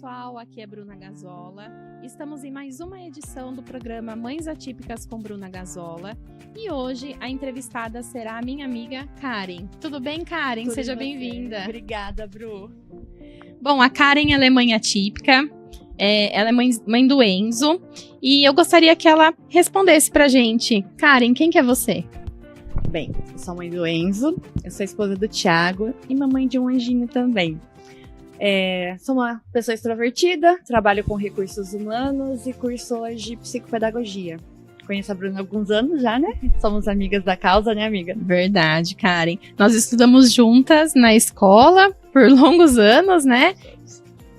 pessoal, aqui é Bruna Gazola. Estamos em mais uma edição do programa Mães Atípicas com Bruna Gazola. E hoje a entrevistada será a minha amiga Karen. Tudo bem, Karen? Tudo Seja bem, bem-vinda. Obrigada, Bru. Bom, a Karen ela é mãe atípica, ela é mãe do Enzo. E eu gostaria que ela respondesse pra gente. Karen, quem que é você? Bem, eu sou mãe do Enzo, eu sou esposa do Thiago e mamãe de um anjinho também. Sou uma pessoa extrovertida, trabalho com recursos humanos e curso hoje psicopedagogia. Conheço a Bruna há alguns anos já, né? Somos amigas da causa, né, amiga? Verdade, Karen. Nós estudamos juntas na escola por longos anos, né?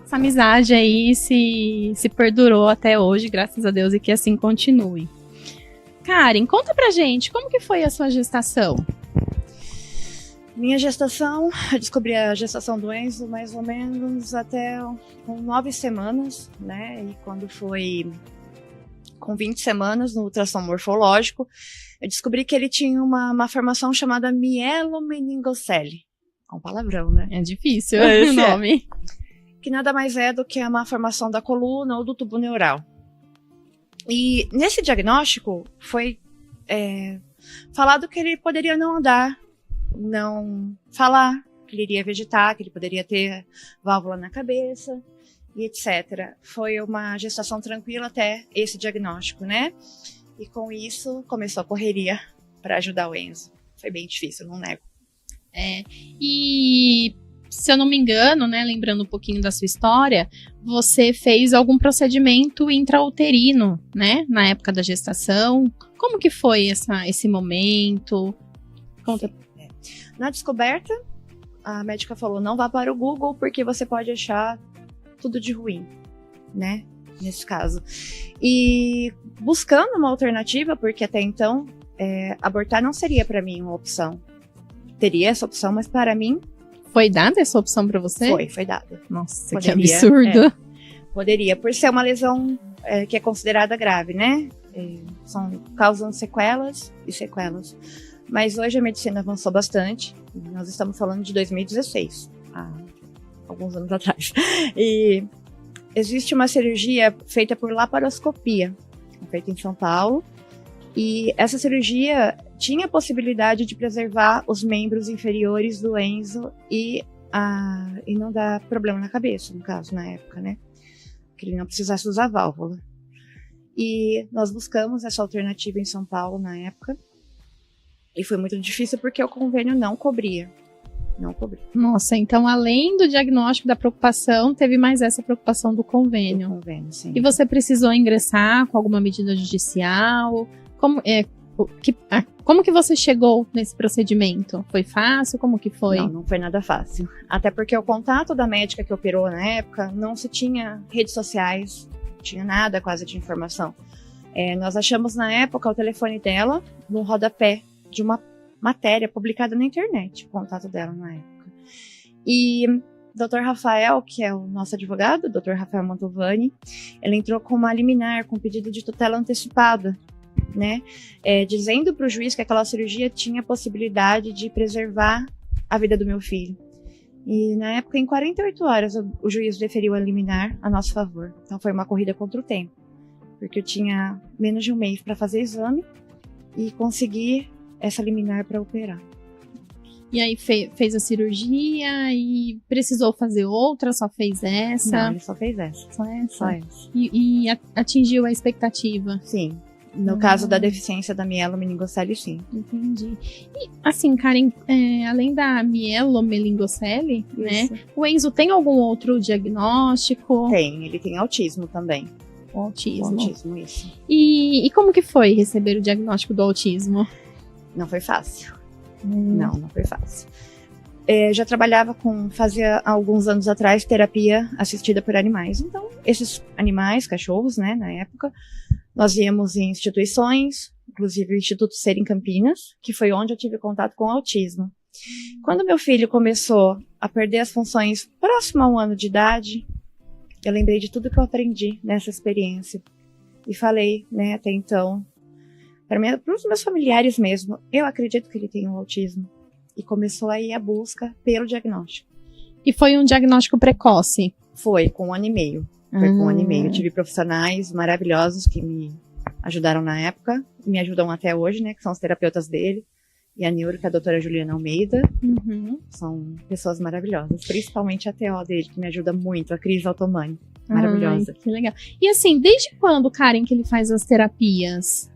Essa amizade aí se perdurou até hoje, graças a Deus, e que assim continue. Karen, conta pra gente, como que foi a sua gestação? Minha gestação, eu descobri a gestação do Enzo mais ou menos até com 9 semanas, né? E quando foi com 20 semanas no ultrassom morfológico, eu descobri que ele tinha uma formação chamada mielomeningocele. É um palavrão, né? É difícil o nome. Que nada mais é do que a malformação da coluna ou do tubo neural. E nesse diagnóstico foi falado que ele poderia não andar, não falar, que ele iria vegetar, que ele poderia ter válvula na cabeça e etc. Foi uma gestação tranquila até esse diagnóstico, né? E com isso começou a correria para ajudar o Enzo. Foi bem difícil, não nego. E se eu não me engano, né, lembrando um pouquinho da sua história, você fez algum procedimento intrauterino, né, na época da gestação. Como que foi esse momento? Conta. Na descoberta, a médica falou, não vá para o Google porque você pode achar tudo de ruim, né, nesse caso. E buscando uma alternativa, porque até então, abortar não seria para mim uma opção. Teria essa opção, mas para mim... Foi dada essa opção para você? Foi dada. Nossa, que absurdo. Poderia, por ser uma lesão que é considerada grave, né? Causam sequelas e sequelas. Mas hoje a medicina avançou bastante. Nós estamos falando de 2016, há alguns anos atrás. E existe uma cirurgia feita por laparoscopia, feita em São Paulo. E essa cirurgia tinha a possibilidade de preservar os membros inferiores do Enzo e não dar problema na cabeça, no caso, na época, né? Que ele não precisasse usar válvula. E nós buscamos essa alternativa em São Paulo na época. E foi muito difícil porque o convênio não cobria. Não cobria. Nossa, então além do diagnóstico da preocupação, teve mais essa preocupação do convênio. Do convênio, sim. E você precisou ingressar com alguma medida judicial? Como que você chegou nesse procedimento? Foi fácil? Como que foi? Não foi nada fácil. Até porque o contato da médica que operou na época, não se tinha redes sociais, não tinha nada quase de informação. Nós achamos na época o telefone dela no rodapé de uma matéria publicada na internet, o contato dela na época. E o Dr. Rafael, que é o nosso advogado, o Dr. Rafael Mantovani, ele entrou com uma liminar, com pedido de tutela antecipada, né, dizendo para o juiz que aquela cirurgia tinha a possibilidade de preservar a vida do meu filho. E na época, em 48 horas, o juiz deferiu a liminar a nosso favor. Então foi uma corrida contra o tempo, porque eu tinha menos de um mês para fazer exame e conseguir essa liminar para operar. E aí fez a cirurgia e precisou fazer outra, só fez essa? Não, ele só fez essa. Só essa? Só essa. E atingiu a expectativa? Sim. No caso da deficiência da mielomeningocele, sim. Entendi. E, assim, Karen, além da mielomeningocele, né, o Enzo tem algum outro diagnóstico? Tem, ele tem autismo também. O autismo. O autismo, isso. E como que foi receber o diagnóstico do autismo? Não foi fácil. Não foi fácil. Já trabalhava fazia alguns anos atrás, terapia assistida por animais. Então, esses animais, cachorros, né, na época, nós íamos em instituições, inclusive o Instituto Ser em Campinas, que foi onde eu tive contato com o autismo. Quando meu filho começou a perder as funções próximo a 1 ano de idade, eu lembrei de tudo que eu aprendi nessa experiência. E falei, né, até então, para os meus familiares mesmo, eu acredito que ele tem um autismo. E começou aí a busca pelo diagnóstico. E foi um diagnóstico precoce? Foi com 1 ano e meio. Foi com 1 ano e meio. Eu tive profissionais maravilhosos que me ajudaram na época, e me ajudam até hoje, né, que são os terapeutas dele, e a neuro, que é a doutora Juliana Almeida. São pessoas maravilhosas, principalmente a TO dele, que me ajuda muito, a Cris Altomani. Maravilhosa. Ai, que legal. E assim, desde quando, Karen, que ele faz as terapias?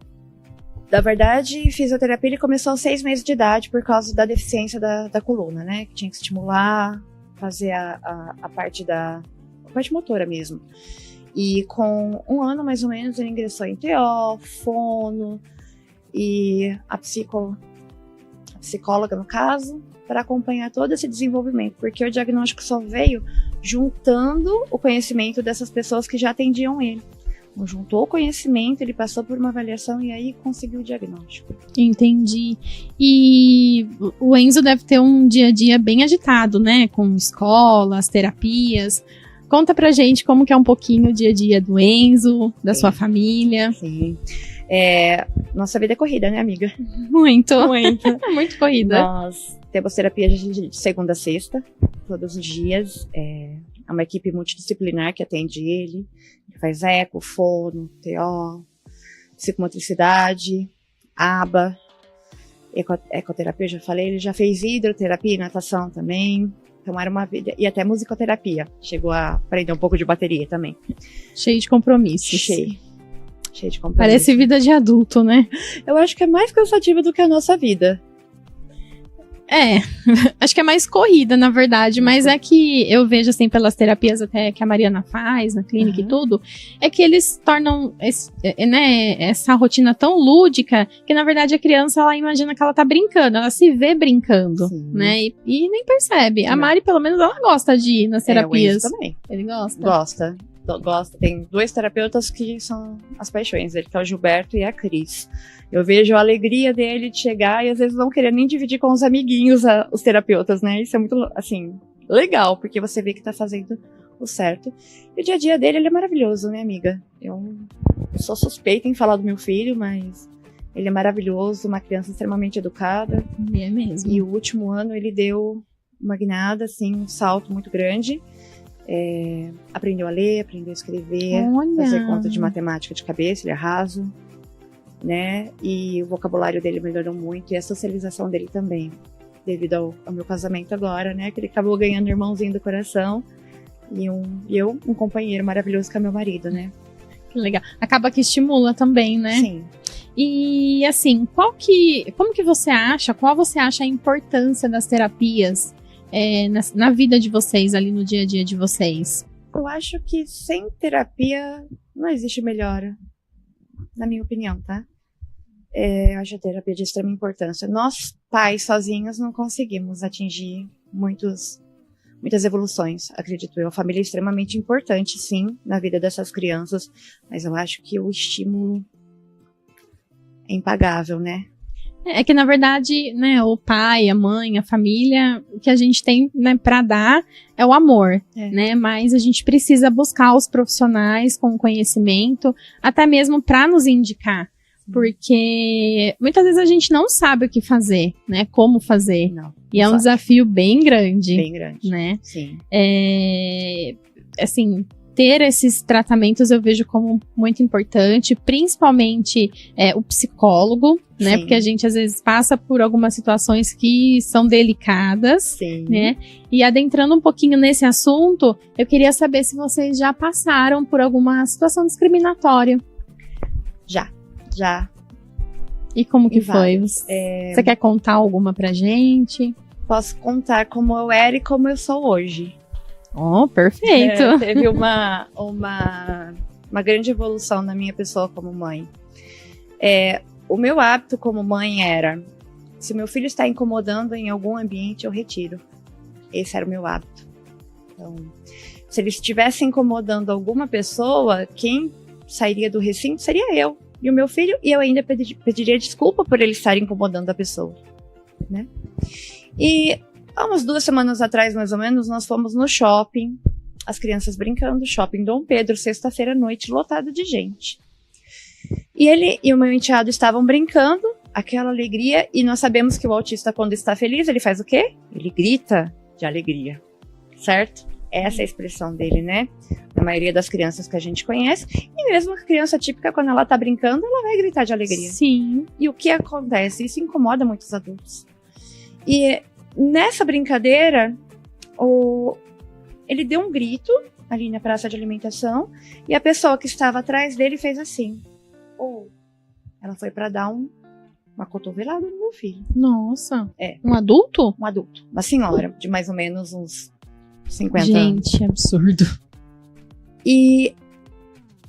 Na verdade, fisioterapia ele começou aos 6 meses de idade por causa da deficiência da coluna, né? Que tinha que estimular, fazer a parte motora mesmo. E com 1 ano, mais ou menos, ele ingressou em TO, fono e a psicóloga, no caso, para acompanhar todo esse desenvolvimento, porque o diagnóstico só veio juntando o conhecimento dessas pessoas que já atendiam ele. Juntou o conhecimento, ele passou por uma avaliação e aí conseguiu o diagnóstico. Entendi. E o Enzo deve ter um dia a dia bem agitado, né? Com escola, as terapias. Conta pra gente como que é um pouquinho o dia a dia do Enzo, da sua família. Sim. Nossa vida é corrida, né, amiga? Muito. Muito corrida. Nós temos terapia de segunda a sexta, todos os dias. É uma equipe multidisciplinar que atende ele, que faz eco, fono, TO, psicomotricidade, ABA, ecoterapia, já falei, ele já fez hidroterapia e natação também. Então era uma vida, e até musicoterapia, chegou a aprender um pouco de bateria também. Cheio de compromissos. Cheio de compromissos. Parece vida de adulto, né? Eu acho que é mais cansativa do que a nossa vida. Acho que é mais corrida, na verdade, mas é que eu vejo, assim, pelas terapias até que a Mariana faz na clínica e tudo, é que eles tornam essa rotina tão lúdica que, na verdade, a criança, ela imagina que ela tá brincando, ela se vê brincando, né, e nem percebe. A Mari, pelo menos, ela gosta de ir nas terapias. O Enzo também. Ele gosta? Gosta. Tem 2 terapeutas que são as paixões dele, que é o Gilberto e a Cris. Eu vejo a alegria dele de chegar e às vezes não querer nem dividir com os amiguinhos os terapeutas, né? Isso é muito, assim, legal, porque você vê que tá fazendo o certo. E o dia a dia dele, ele é maravilhoso, né, amiga? Eu sou suspeita em falar do meu filho, mas ele é maravilhoso, uma criança extremamente educada. É mesmo. E o último ano ele deu uma guinada, assim, um salto muito grande. Aprendeu a ler, aprendeu a escrever, fazer conta de matemática de cabeça, ele é raso, né? E o vocabulário dele melhorou muito e a socialização dele também, devido ao meu casamento agora, né? Que ele acabou ganhando irmãozinho do coração e um companheiro maravilhoso que é meu marido, né? Que legal. Acaba que estimula também, né? Sim. E assim, qual você acha a importância das terapias na vida de vocês, ali no dia a dia de vocês? Eu acho que sem terapia não existe melhora, na minha opinião, tá? Eu acho a terapia de extrema importância. Nós, pais, sozinhos, não conseguimos atingir muitas evoluções, acredito eu. A família é extremamente importante, sim, na vida dessas crianças, mas eu acho que o estímulo é impagável, né? É que, na verdade, né, o pai, a mãe, a família, o que a gente tem, né, para dar é o amor, né? Mas a gente precisa buscar os profissionais com conhecimento, até mesmo para nos indicar. Porque muitas vezes a gente não sabe o que fazer, né? Como fazer. Não e é um desafio bem grande. Bem grande. Né? Sim. Assim, ter esses tratamentos eu vejo como muito importante, principalmente o psicólogo, né? Sim. Porque a gente às vezes passa por algumas situações que são delicadas, sim, né? E adentrando um pouquinho nesse assunto, eu queria saber se vocês já passaram por alguma situação discriminatória. Já. E como que foi? Você quer contar alguma pra gente? Posso contar como eu era e como eu sou hoje. Oh, perfeito. Teve uma grande evolução na minha pessoa como mãe. O meu hábito como mãe era, se meu filho está incomodando em algum ambiente, eu retiro. Esse era o meu hábito. Então, se ele estivesse incomodando alguma pessoa, quem sairia do recinto seria eu e o meu filho, e eu ainda pediria desculpa por ele estar incomodando a pessoa, né? E há umas 2 semanas atrás, mais ou menos, nós fomos no shopping, as crianças brincando, shopping Dom Pedro, sexta-feira à noite, lotado de gente. E ele e o meu enteado estavam brincando, aquela alegria, e nós sabemos que o autista, quando está feliz, ele faz o quê? Ele grita de alegria, certo? essa é a expressão dele, né? Na maioria das crianças que a gente conhece. E mesmo a criança típica, quando ela tá brincando, ela vai gritar de alegria. Sim. E o que acontece? Isso incomoda muitos adultos. E nessa brincadeira, ele deu um grito ali na praça de alimentação e a pessoa que estava atrás dele fez assim. Ela foi para dar uma cotovelada no meu filho. Nossa. É. Um adulto? Um adulto. Uma senhora de mais ou menos uns 50 anos. Gente, absurdo. E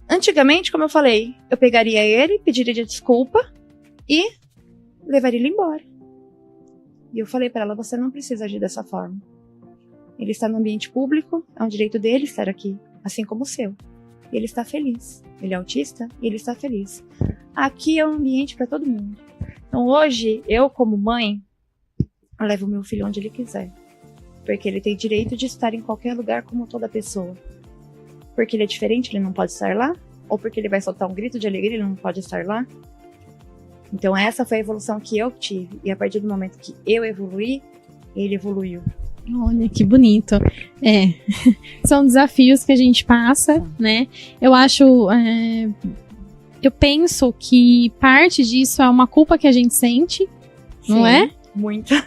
antigamente, como eu falei, eu pegaria ele, pediria desculpa e levaria ele embora. E eu falei para ela, você não precisa agir dessa forma. Ele está no ambiente público, é um direito dele estar aqui, assim como o seu. Ele está feliz. Ele é autista e ele está feliz. Aqui é um ambiente para todo mundo. Então hoje, eu como mãe, eu levo meu filho onde ele quiser. Porque ele tem direito de estar em qualquer lugar como toda pessoa. Porque ele é diferente, ele não pode estar lá? Ou porque ele vai soltar um grito de alegria, ele não pode estar lá? Então essa foi a evolução que eu tive. E a partir do momento que eu evoluí, ele evoluiu. Olha, que bonito. São desafios que a gente passa, né? Eu acho... eu penso que parte disso é uma culpa que a gente sente, não é? Muita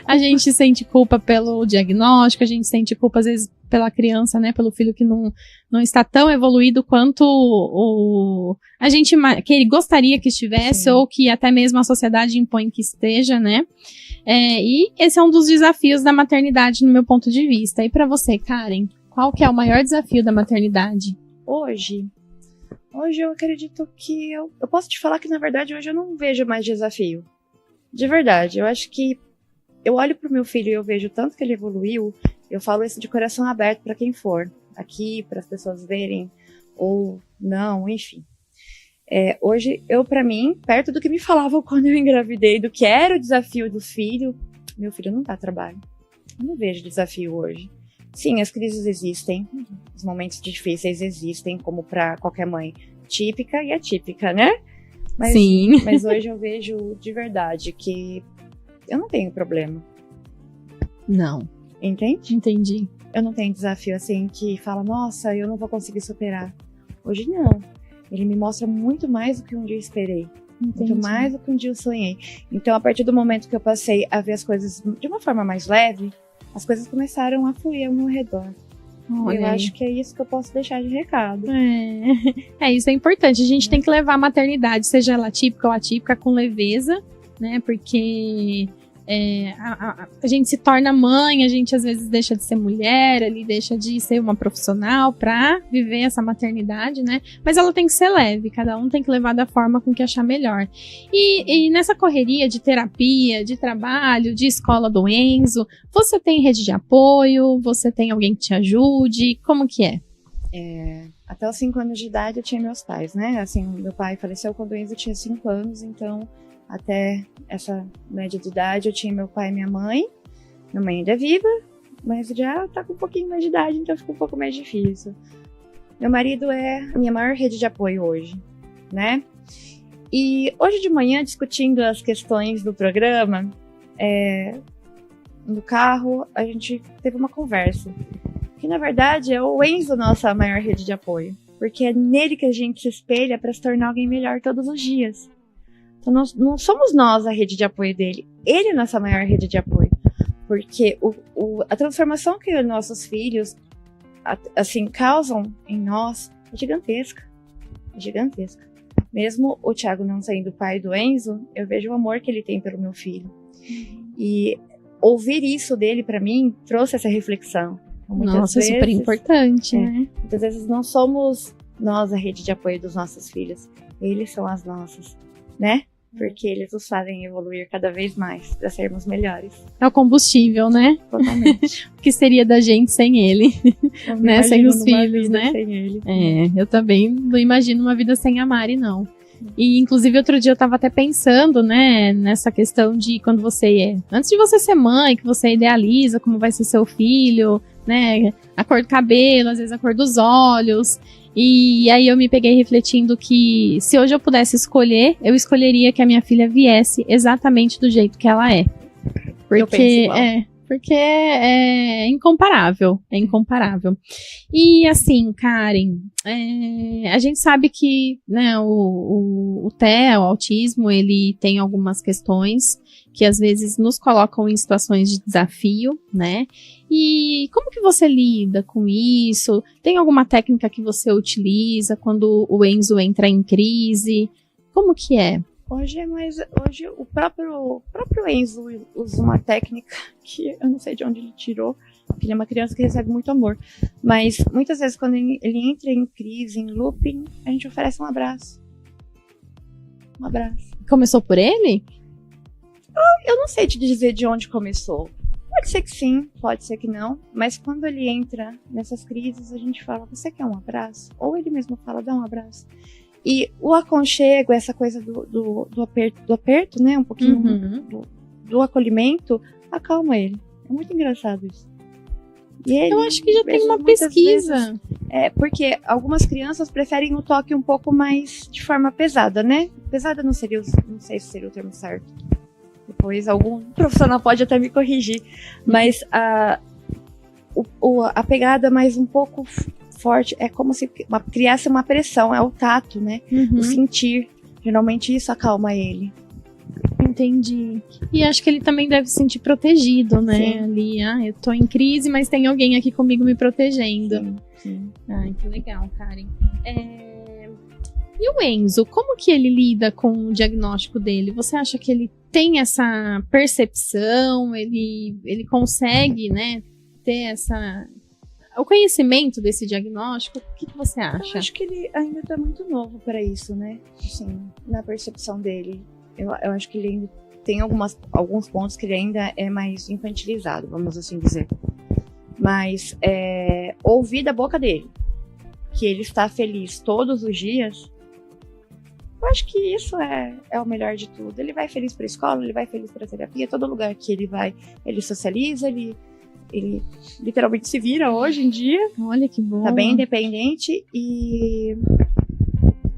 A gente sente culpa pelo diagnóstico, a gente sente culpa às vezes pela criança, né, pelo filho que não está tão evoluído quanto a gente que ele gostaria que estivesse. Sim. Ou que até mesmo a sociedade impõe que esteja, né? E esse é um dos desafios da maternidade no meu ponto de vista. E para você, Karen, qual que é o maior desafio da maternidade? Hoje eu acredito que eu posso te falar que na verdade hoje eu não vejo mais desafio. De verdade, eu acho que eu olho pro meu filho e eu vejo tanto que ele evoluiu. Eu falo isso de coração aberto para quem for aqui, para as pessoas verem ou não, enfim. Hoje, para mim, perto do que me falavam quando eu engravidei, do que era o desafio do filho, meu filho não dá trabalho. Eu não vejo desafio hoje. Sim, as crises existem, os momentos difíceis existem, como para qualquer mãe típica e atípica, né? Sim. Mas hoje eu vejo de verdade que eu não tenho problema. Não. Entende? Entendi. Eu não tenho desafio assim que fala, nossa, eu não vou conseguir superar. Hoje não. Ele me mostra muito mais do que um dia eu esperei. Entendi. Muito mais do que um dia eu sonhei. Então, a partir do momento que eu passei a ver as coisas de uma forma mais leve, as coisas começaram a fluir ao meu redor. Eu acho que é isso que eu posso deixar de recado. Isso é importante. A gente tem que levar a maternidade, seja ela típica ou atípica, com leveza, né? Porque a gente se torna mãe, a gente às vezes deixa de ser mulher, ali deixa de ser uma profissional pra viver essa maternidade, né? Mas ela tem que ser leve, cada um tem que levar da forma com que achar melhor. E nessa correria de terapia, de trabalho, de escola do Enzo, você tem rede de apoio? Você tem alguém que te ajude? Como que é? Até os 5 anos de idade eu tinha meus pais, né? Assim, meu pai faleceu quando o Enzo tinha 5 anos, então até essa média de idade eu tinha meu pai e minha mãe. Minha mãe ainda é viva, mas já tá com um pouquinho mais de idade, então fica um pouco mais difícil. Meu marido é a minha maior rede de apoio hoje, né? E hoje de manhã, discutindo as questões do programa, no carro, a gente teve uma conversa. Que na verdade é o Enzo nossa maior rede de apoio. Porque é nele que a gente se espelha para se tornar alguém melhor todos os dias. Então não somos nós a rede de apoio dele. Ele é a nossa maior rede de apoio. Porque a transformação que os nossos filhos assim, causam em nós é gigantesca. É gigantesca. Mesmo o Thiago não sendo pai do Enzo, eu vejo o amor que ele tem pelo meu filho. E ouvir isso dele para mim trouxe essa reflexão. Nossa, é super importante, né? Muitas vezes não somos nós a rede de apoio dos nossos filhos. Eles são as nossas, né? Porque eles nos fazem evoluir cada vez mais para sermos melhores. É o combustível, né? Totalmente. O que seria da gente sem ele? Né? Sem os filhos, né? Sem ele. Eu também não imagino uma vida sem a Mari, não. E, inclusive, outro dia eu tava até pensando, né, nessa questão de quando você antes de você ser mãe, que você idealiza como vai ser seu filho, né, a cor do cabelo, às vezes a cor dos olhos. E aí eu me peguei refletindo que se hoje eu pudesse escolher, eu escolheria que a minha filha viesse exatamente do jeito que ela é. Porque, porque é incomparável, é incomparável. E assim, Karen, a gente sabe que, né, o TEA, o autismo, ele tem algumas questões que às vezes nos colocam em situações de desafio, né? E como que você lida com isso? Tem alguma técnica que você utiliza quando o Enzo entra em crise? Como que é? Hoje o próprio Enzo usa uma técnica que eu não sei de onde ele tirou, porque ele é uma criança que recebe muito amor. Mas muitas vezes quando ele entra em crise, em looping, a gente oferece um abraço. Um abraço. Começou por ele? Eu não sei te dizer de onde começou. Pode ser que sim, pode ser que não. Mas quando ele entra nessas crises, a gente fala, você quer um abraço? Ou ele mesmo fala, dá um abraço. E o aconchego, essa coisa do aperto, né? Um pouquinho do acolhimento, acalma ele. É muito engraçado isso. E ele, eu acho que já tem uma pesquisa. Vezes, porque algumas crianças preferem o toque um pouco mais de forma pesada, né? Pesada não sei se seria o termo certo. Depois algum profissional pode até me corrigir. Mas a pegada mais um pouco forte é como se criasse uma pressão, é o tato, né? O sentir. Geralmente isso acalma ele. Entendi. E acho que ele também deve se sentir protegido, né? Sim. Ali, eu tô em crise, mas tem alguém aqui comigo me protegendo. Sim. Que legal, Karen. E o Enzo, como que ele lida com o diagnóstico dele? Você acha que ele tem essa percepção? Ele consegue, né, ter o conhecimento desse diagnóstico? O que você acha? Eu acho que ele ainda tá muito novo para isso, né? Assim, na percepção dele. Eu acho que ele ainda tem alguns pontos que ele ainda é mais infantilizado, vamos assim dizer. Mas ouvir da boca dele que ele está feliz todos os dias, eu acho que isso é o melhor de tudo. Ele vai feliz para a escola, ele vai feliz para a terapia, todo lugar que ele vai, ele socializa, ele literalmente se vira hoje em dia. Olha que bom. Tá bem independente e...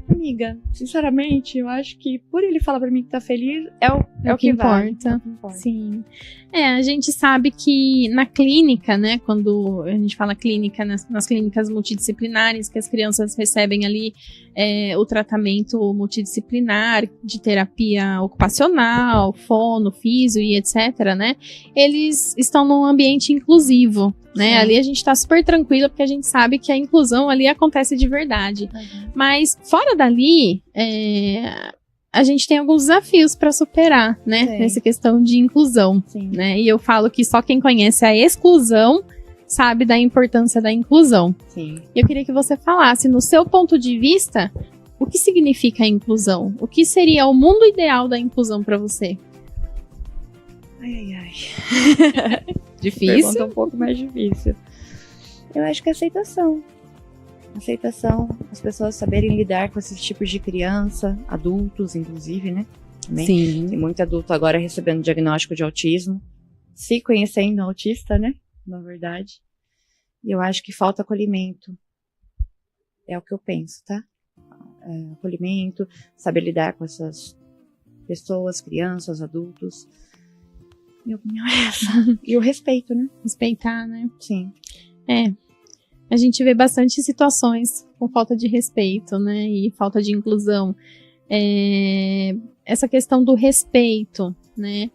Amiga, sinceramente, eu acho que por ele falar pra mim que tá feliz, é o que importa. Vale. Sim. A gente sabe que na clínica, né, quando a gente fala clínica, nas clínicas multidisciplinares, que as crianças recebem ali o tratamento multidisciplinar de terapia ocupacional, fono, físio e etc, né, eles estão num ambiente inclusivo. Né? Ali a gente tá super tranquilo porque a gente sabe que a inclusão ali acontece de verdade. Mas fora dali, a gente tem alguns desafios para superar, né? Sim. Nessa questão de inclusão. Sim. Né? E eu falo que só quem conhece a exclusão sabe da importância da inclusão. Sim. Eu queria que você falasse, no seu ponto de vista, o que significa a inclusão? O que seria o mundo ideal da inclusão para você? Ai. Difícil? Pergunta um pouco mais difícil. Eu acho que aceitação. Aceitação, as pessoas saberem lidar com esses tipos de criança, adultos, inclusive, né? Também. Sim. Tem muito adulto agora recebendo diagnóstico de autismo, se conhecendo autista, né? Na verdade. E eu acho que falta acolhimento. É o que eu penso, tá? Acolhimento, saber lidar com essas pessoas, crianças, adultos. Minha opinião é essa. E o respeito, né? Respeitar, né? Sim. A gente vê bastante situações com falta de respeito, né? E falta de inclusão. Essa questão do respeito, né?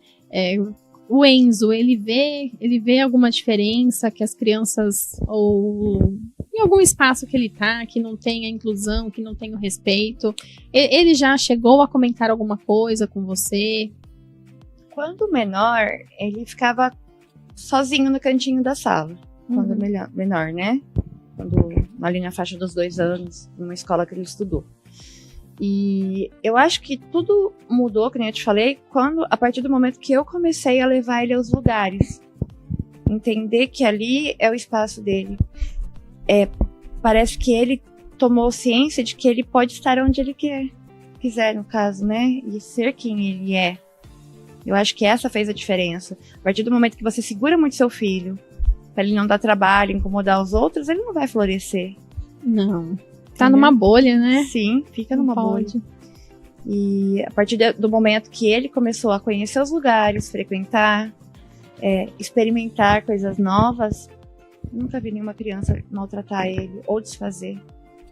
O Enzo, ele vê alguma diferença que as crianças, ou em algum espaço que ele tá, que não tem a inclusão, que não tem o respeito. Ele já chegou a comentar alguma coisa com você? Quando menor, ele ficava sozinho no cantinho da sala. Quando menor, né? Ali na faixa dos 2 anos, numa escola que ele estudou. E eu acho que tudo mudou, que nem eu te falei, a partir do momento que eu comecei a levar ele aos lugares. Entender que ali é o espaço dele. Parece que ele tomou ciência de que ele pode estar onde ele quiser, no caso, né? E ser quem ele é. Eu acho que essa fez a diferença. A partir do momento que você segura muito seu filho, pra ele não dar trabalho, incomodar os outros, ele não vai florescer. Não. Tá numa bolha, né? Sim, fica numa bolha. E a partir do momento que ele começou a conhecer os lugares, frequentar, experimentar coisas novas. Nunca vi nenhuma criança maltratar ele ou desfazer.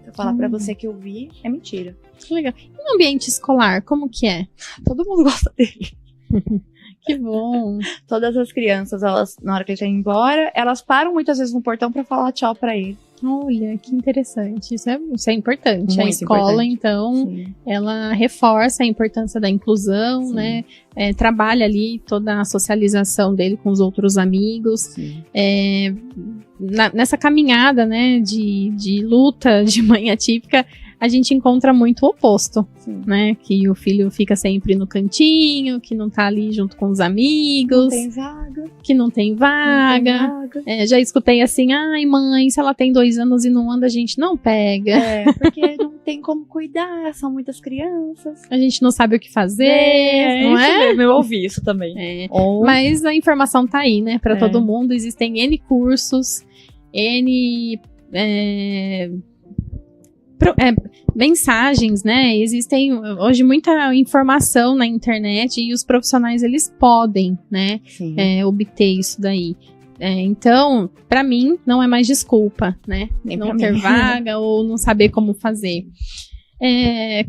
Eu falar pra você que eu vi, é mentira. Que legal. E no ambiente escolar, como que é? Todo mundo gosta dele. Que bom. Todas as crianças, elas, na hora que ele tá indo embora, elas param muitas vezes no portão pra falar tchau pra ele. Olha, que interessante. Isso é importante. Muito a escola, importante. então, Sim. ela reforça a importância da inclusão, Sim. né? Trabalha ali toda a socialização dele com os outros amigos. Sim. Nessa caminhada, né, de luta de mãe atípica, a gente encontra muito o oposto, Sim. né? Que o filho fica sempre no cantinho, que não tá ali junto com os amigos, Não tem vaga. que não tem vaga. Não tem vaga. Já escutei assim, ai mãe, se ela tem 2 anos e não anda, a gente não pega. Porque não tem como cuidar, são muitas crianças. A gente não sabe o que fazer, não isso é? mesmo, eu ouvi isso também. Mas a informação tá aí, né, pra É. todo mundo. Existem N cursos, N mensagens, né? Existem hoje muita informação na internet e os profissionais, eles podem, né, Sim. obter isso daí. Então, pra mim, não é mais desculpa, né? Nem Não pra ter mim. vaga ou não saber como fazer.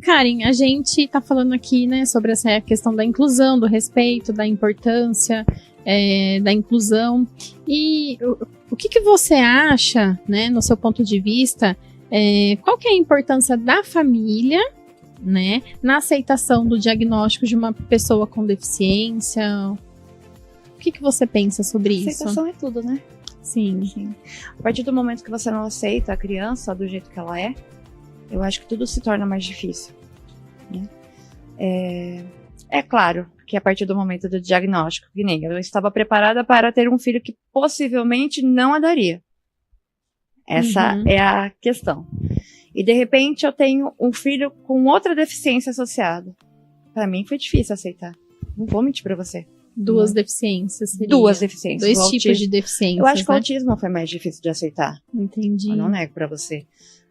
Karen, a gente tá falando aqui, né, sobre essa questão da inclusão, do respeito, da importância da inclusão. E o que você acha, né, no seu ponto de vista, qual que é a importância da família, né, na aceitação do diagnóstico de uma pessoa com deficiência? O que você pensa sobre isso? Aceitação é tudo, né? Sim. Sim. A partir do momento que você não aceita a criança do jeito que ela eu acho que tudo se torna mais difícil. Né? É claro que a partir do momento do diagnóstico, que nem eu estava preparada para ter um filho que possivelmente não a daria. Essa é a questão. E de repente eu tenho um filho com outra deficiência associada. Para mim foi difícil aceitar. Não vou mentir para você. 2 deficiências. Seria. 2 deficiências. 2 tipos de deficiências. Eu acho que o né? autismo foi mais difícil de aceitar. Entendi. Eu não nego pra você.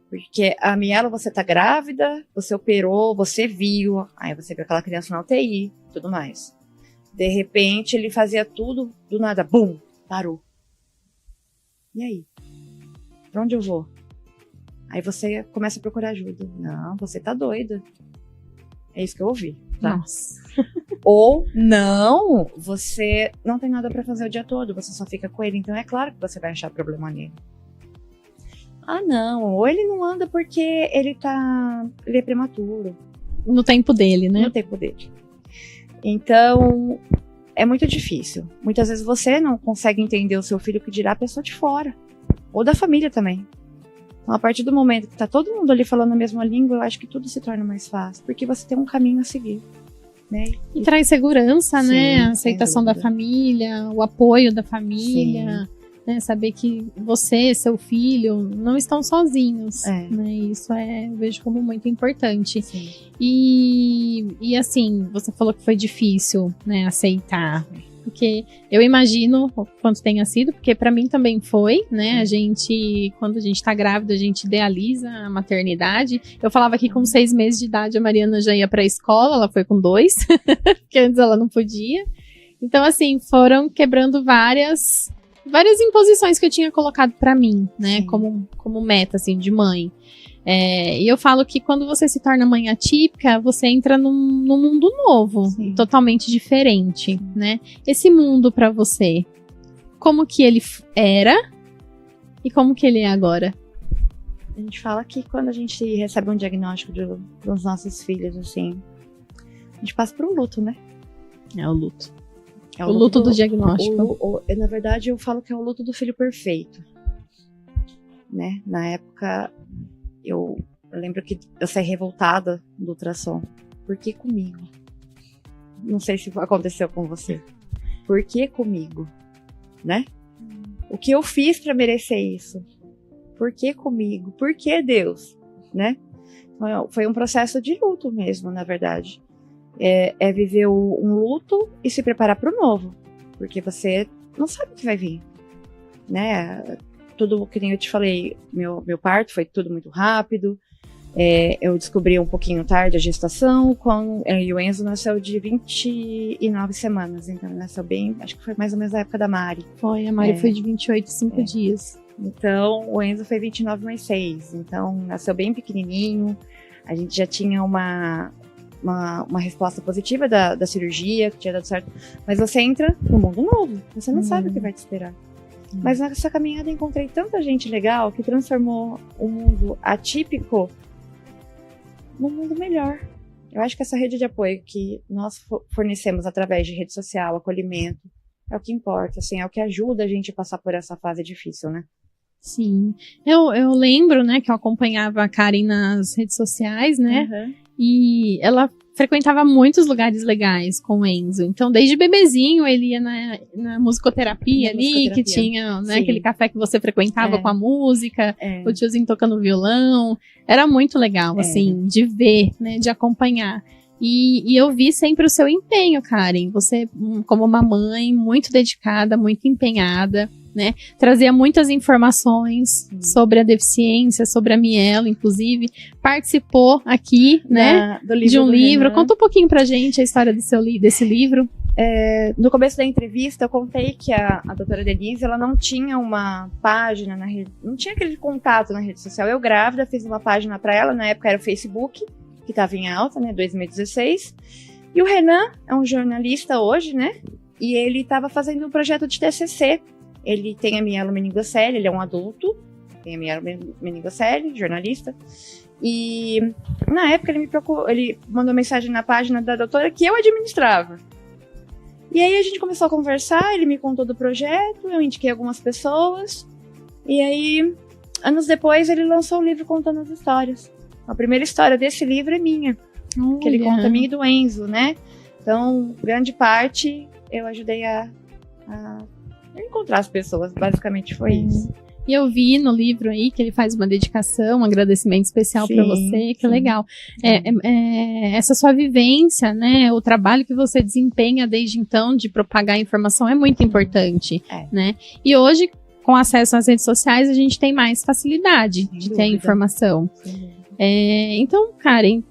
Porque a Miela, você tá grávida, você operou, você viu, aí você viu aquela criança na UTI, tudo mais. De repente, ele fazia tudo, do nada, bum, parou. E aí? Pra onde eu vou? Aí você começa a procurar ajuda. Não, você tá doida. É isso que eu ouvi, tá? Nossa. Ou, não, você não tem nada pra fazer o dia todo, você só fica com ele, então é claro que você vai achar problema nele. Ah, não, ou ele não anda porque ele é prematuro. No tempo dele, né? No tempo dele. Então, é muito difícil. Muitas vezes você não consegue entender o seu filho, que dirá a pessoa de fora. Ou da família também. Então, a partir do momento que tá todo mundo ali falando a mesma língua, eu acho que tudo se torna mais fácil. Porque você tem um caminho a seguir. Né? E traz segurança, Sim, né? A sem aceitação da dúvida. família, o apoio da família. Né? Saber que você, seu filho, não estão sozinhos. Né? Isso eu vejo como muito importante. Sim. E assim, você falou que foi difícil, né, aceitar. Porque eu imagino o quanto tenha sido, porque pra mim também foi, né? Quando a gente tá grávida, a gente idealiza a maternidade. Eu falava que com 6 meses de idade a Mariana já ia pra escola, ela foi com 2, porque antes ela não podia. Então, assim, foram quebrando várias imposições que eu tinha colocado pra mim, né? Como meta, assim, de mãe. E eu falo que quando você se torna mãe atípica, você entra num mundo novo, totalmente diferente, né? Esse mundo pra você, como que ele era e como que ele é agora? A gente fala que quando a gente recebe um diagnóstico dos nossos filhos, assim, a gente passa por um luto, né? É o luto. O luto do diagnóstico. Na verdade, eu falo que é o luto do filho perfeito. Né? Na época, eu lembro que eu saí revoltada do ultrassom. Por que comigo? Não sei se aconteceu com você. Por que comigo? Né? O que eu fiz pra merecer isso? Por que comigo? Por que Deus? Né? Foi um processo de luto mesmo, na verdade. É viver um luto e se preparar para o novo. Porque você não sabe o que vai vir. Né? Tudo que nem eu te falei, meu parto foi tudo muito rápido. Eu descobri um pouquinho tarde a gestação, e o Enzo nasceu de 29 semanas, então ele nasceu bem, acho que foi mais ou menos a época da Mari. A Mari foi de 28, 5 dias. Então, o Enzo foi 29 mais 6, então nasceu bem pequenininho, a gente já tinha uma resposta positiva da cirurgia, que tinha dado certo, mas você entra num mundo novo, você não sabe o que vai te esperar. Mas nessa caminhada encontrei tanta gente legal que transformou um mundo atípico num mundo melhor. Eu acho que essa rede de apoio que nós fornecemos através de rede social, acolhimento, é o que importa, assim, é o que ajuda a gente a passar por essa fase difícil, né? Sim. Eu lembro, né, que eu acompanhava a Karen nas redes sociais, né? Uhum. E ela frequentava muitos lugares legais com o Enzo. Então, desde bebezinho, ele ia na musicoterapia ali, que tinha, né, aquele café que você frequentava com a música, o tiozinho tocando violão. Era muito legal, assim, de ver, né, de acompanhar. E eu vi sempre o seu empenho, Karen. Você, como uma mãe, muito dedicada, muito empenhada, né? Trazia muitas informações sobre a deficiência, sobre a Mielo, inclusive. Participou aqui, né? De um livro. Conta um pouquinho pra gente a história desse livro. No começo da entrevista, eu contei que a doutora Denise, ela não tinha uma página na rede, não tinha aquele contato na rede social. Eu grávida, fiz uma página pra ela, na época era o Facebook, que estava em alta, né, 2016. E o Renan é um jornalista hoje, né? E ele estava fazendo um projeto de TCC. Ele tem a mielomeningocele, ele é um adulto, tem a mielomeningocele, jornalista. E na época ele mandou mensagem na página da doutora que eu administrava. E aí a gente começou a conversar, ele me contou do projeto, eu indiquei algumas pessoas. E aí, anos depois, ele lançou um livro contando as histórias. A primeira história desse livro é minha, que ele conta a minha e do Enzo, né? Então, grande parte, eu ajudei a encontrar as pessoas, basicamente foi isso. E eu vi no livro aí que ele faz uma dedicação, um agradecimento especial para você, que legal. Essa sua vivência, né, o trabalho que você desempenha desde então de propagar a informação é muito importante, né? E hoje, com acesso às redes sociais, a gente tem mais facilidade de ter informação. Então, Karen,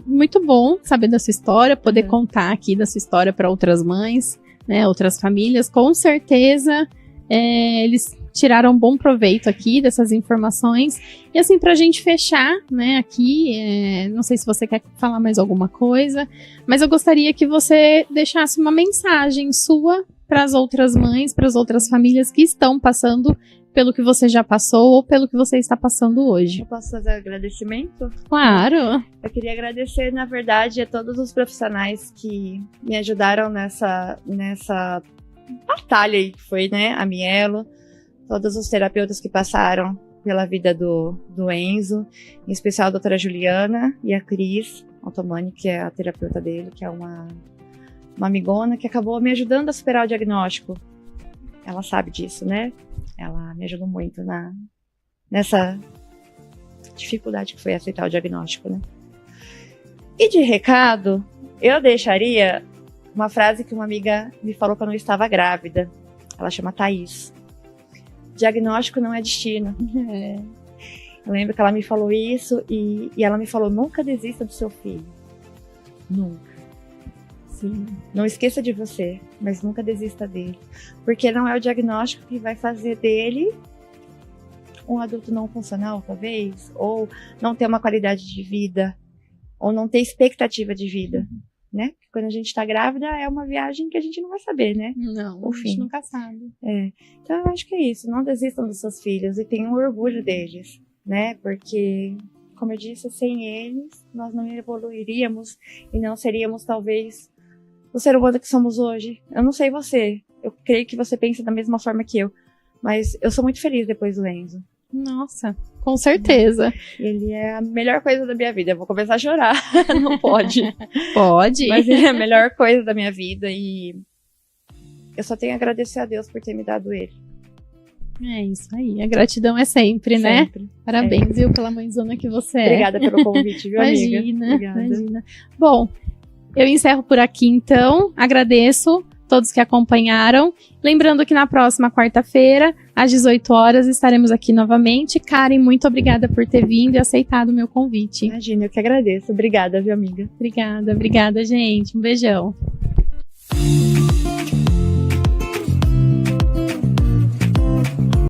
muito bom saber da sua história, poder contar aqui da sua história para outras mães, né, outras famílias. Com certeza, eles tiraram bom proveito aqui dessas informações. E assim, pra gente fechar, né, aqui, não sei se você quer falar mais alguma coisa, mas eu gostaria que você deixasse uma mensagem sua para as outras mães, para as outras famílias que estão passando pelo que você já passou ou pelo que você está passando hoje. Eu posso fazer agradecimento? Claro! Eu queria agradecer, na verdade, a todos os profissionais que me ajudaram nessa batalha aí que foi, né, a Mielo, todos os terapeutas que passaram pela vida do Enzo, em especial a doutora Juliana e a Cris Altomani, que é a terapeuta dele, que é uma amigona que acabou me ajudando a superar o diagnóstico. Ela sabe disso, né? Ela me ajudou muito nessa dificuldade que foi aceitar o diagnóstico, né? E de recado, eu deixaria uma frase que uma amiga me falou quando eu estava grávida. Ela chama Thaís. Diagnóstico não é destino. Eu lembro que ela me falou isso e ela me falou, nunca desista do seu filho. Nunca. Sim. Não esqueça de você, mas nunca desista dele. Porque não é o diagnóstico que vai fazer dele um adulto não funcional, talvez, ou não ter uma qualidade de vida, ou não ter expectativa de vida, né? Porque quando a gente está grávida é uma viagem que a gente não vai saber, né? Não, a gente nunca sabe. Então eu acho que é isso, não desistam dos seus filhos e tenham orgulho deles, né? Porque, como eu disse, sem eles nós não evoluiríamos e não seríamos talvez o ser humano que somos hoje. Eu não sei você, eu creio que você pensa da mesma forma que eu, mas eu sou muito feliz depois do Enzo. Nossa, com certeza. Ele é a melhor coisa da minha vida. Eu vou começar a chorar. Não pode. Pode. Mas ele é a melhor coisa da minha vida e eu só tenho a agradecer a Deus por ter me dado ele. É isso aí. A gratidão é sempre, né? Parabéns, viu, pela mãezona que você é. Obrigada pelo convite, viu, amiga? Imagina. Bom, eu encerro por aqui, então. Agradeço todos que acompanharam. Lembrando que na próxima quarta-feira, às 18 horas, estaremos aqui novamente. Karen, muito obrigada por ter vindo e aceitado o meu convite. Imagina, eu que agradeço. Obrigada, viu, amiga? Obrigada, gente. Um beijão.